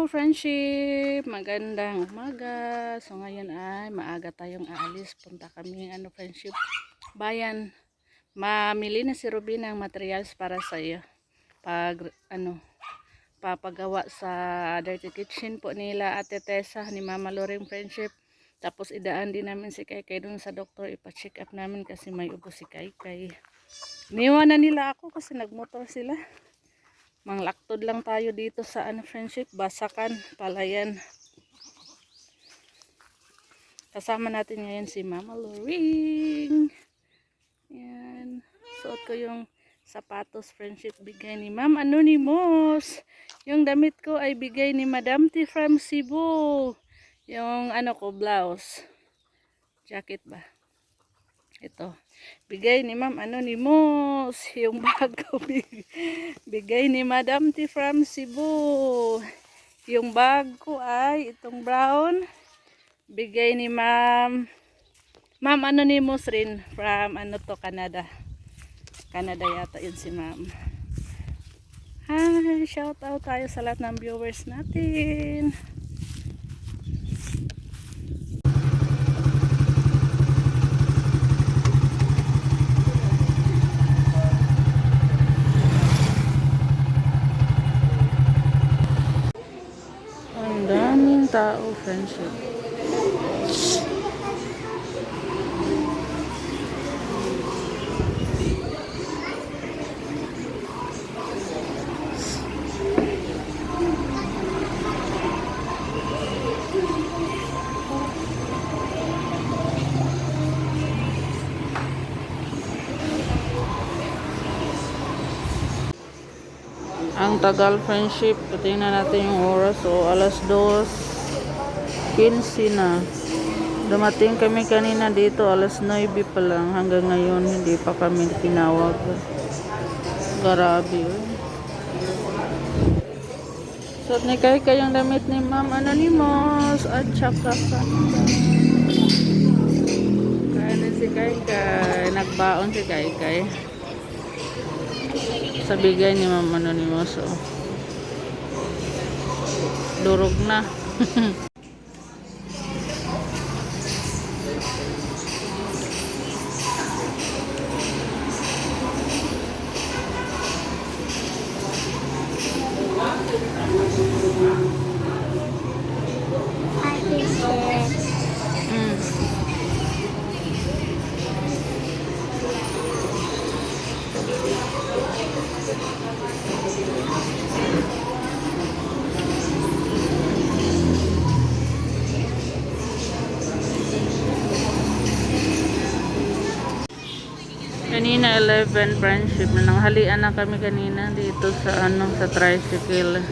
friendship! Magandang umaga. So ngayon ay maaga tayong aalis. Punta kami friendship bayan. Mamili na si Ruby ng materials para sa iyo. Pag papagawa sa dirty kitchen po nila Ate Tessa ni Mama Loring friendship. Tapos idaan din namin si Kaykay dun sa doktor. Ipa-check up namin kasi may ubo si Kaykay. Niwan na nila ako kasi nagmotor sila. Manglaktod lang tayo dito sa friendship, Basakan, Palayan. Kasama natin ngayon si Mama Loring. Yan. Suot ko yung sapatos friendship bigay ni Ma'am Anonymous. Yung damit ko ay bigay ni Madam T from Cebu. Yung ko blouse. Jacket ba? Ito. Bigay ni Ma'am Anonymous. Yung bag ko bigay ni Madam T from Cebu. Yung bag ko ay itong brown. Bigay ni Ma'am Anonymous rin from Canada. Canada yata yun si Ma'am. Hi, shout out tayo sa lahat ng viewers natin. Ang daming tao friendship. Ang tagal friendship, tingnan natin yung oras. So alas 2:15 na. Dumating kami kanina dito alas 9 pa lang. Hanggang ngayon hindi pa kami tinawag. Grabe. So ni Kaykay yung damit ni Ma'am Anonymous at saka kaya si Kaykay, nagbaon si Kaykay sa bigay ni Ma'am Anonymous. Durog na. Kanina 11 friendship, nanghalian na kami kanina dito sa sa tricycle.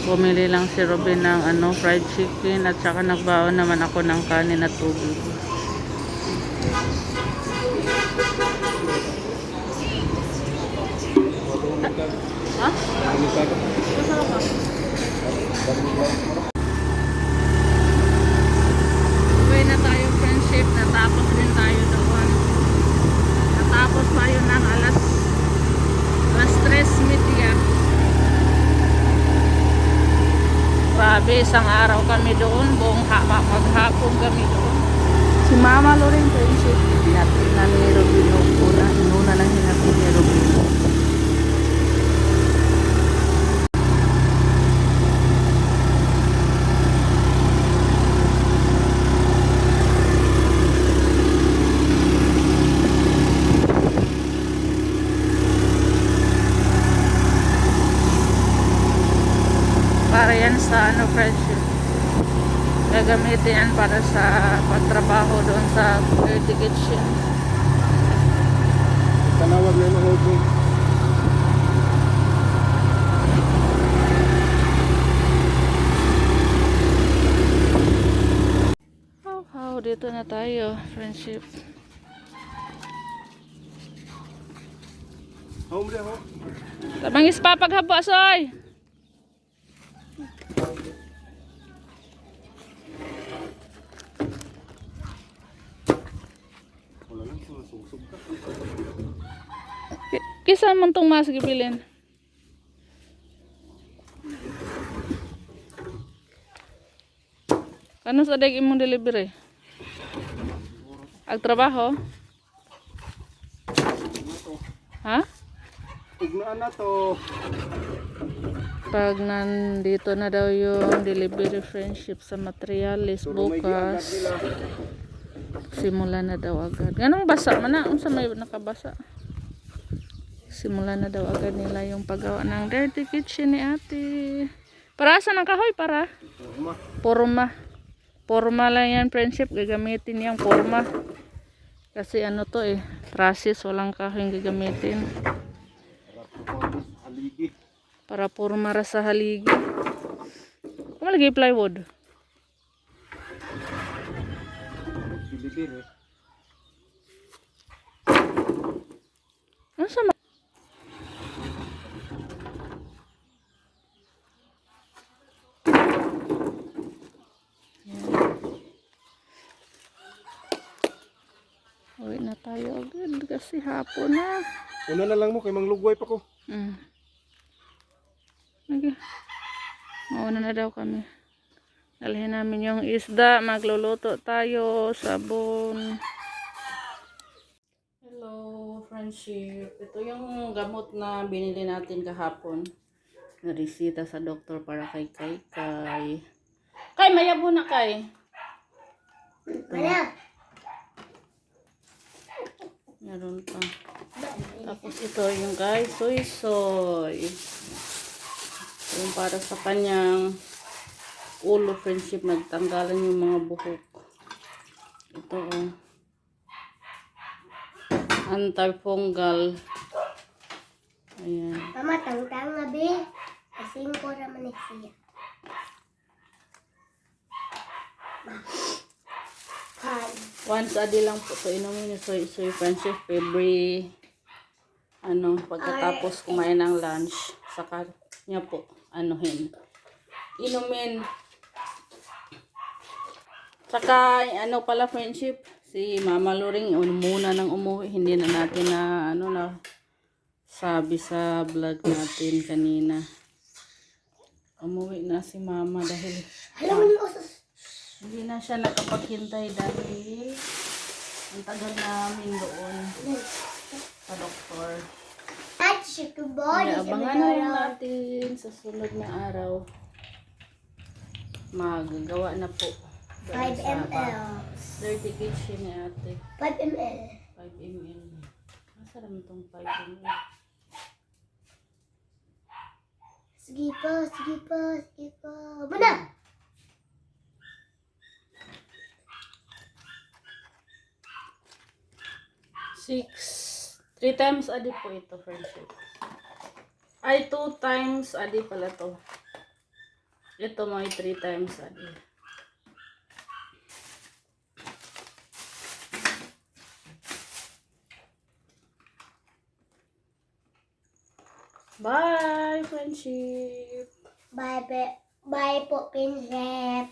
Bumili lang si Robin ng fried chicken at saka nagbaon naman ako ng kanin at tubig. Ha? Uwi na tayo friendship, natapos din tayo doon. Natapos tayo ng alas 3:30. Grabe, isang araw kami doon, buong maghapon kami doon. Si Mama Loring friendship, hinapin na ni Robin una lang hinapin ni Robin. Para yan sa friendship, gagamitin yan para sa pagtrabaho doon sa dirty kitchen. Tanawag na yung logo. Dito na tayo friendship. Tabangis pa paghabo soy. Kisa man tong mas gibilin. Kano sa dag imong delivery? Ag trabaho? Ha? Ignaan na to. Pag nandito na daw yung delivery friendship sa materialis bukas, simula na daw agad. Ganong basa man na, unsa may nakabasa. Simula na daw agad nila yung paggawa ng dirty kitchen ni ate. Para saan ang kahoy? Para? Porma. Porma lang yan friendship. Gagamitin yung porma. Kasi ano to eh. Trasis. Walang kahoy yung gagamitin. Para porma ra sa haligi. Kumalagay plywood. Ano sa uwi na tayo agad kasi hapon na. Una na lang mo kay manglugway pa ko. Okay. Mauna na daw kami. Dalhin namin yung isda. Magluluto tayo. Sabon. Hello, friendship. Ito yung gamot na binili natin kahapon. Narisita sa doktor para kay Kay. Kay, mayabo na Kay. Wala. Meron pa. Tapos ito yung kay soy. Yung para sa kanyang ulo friendship. Nagtanggalan yung mga buhok. Ito oh. Antifungal. Ayan. Mama, tangtang na be. Kasing ko naman siya. Once a day lang po ito inumin ni soy friendship every pagkatapos kumain ng lunch saka niya po inumin saka pala friendship si Mama Loring muna nang umuwi, hindi na natin na sabi sa vlog natin kanina. Umuwi na si Mama dahil hindi na siya nakapaghintay dahil ang tagal namin doon sa doktor. Kaya abangan na lang natin sa sunod na araw. Magagawa na po. 5 ml. Dirty kitchen ni ate. 5 ml. 5 ml. Masarap itong 5 ml. Sige pa. Muna! 3 times a day po ito, friendship. Ay, 2 times a day pala to. Ito may 3 times a day. Bye, friendship. Bye po, Princess.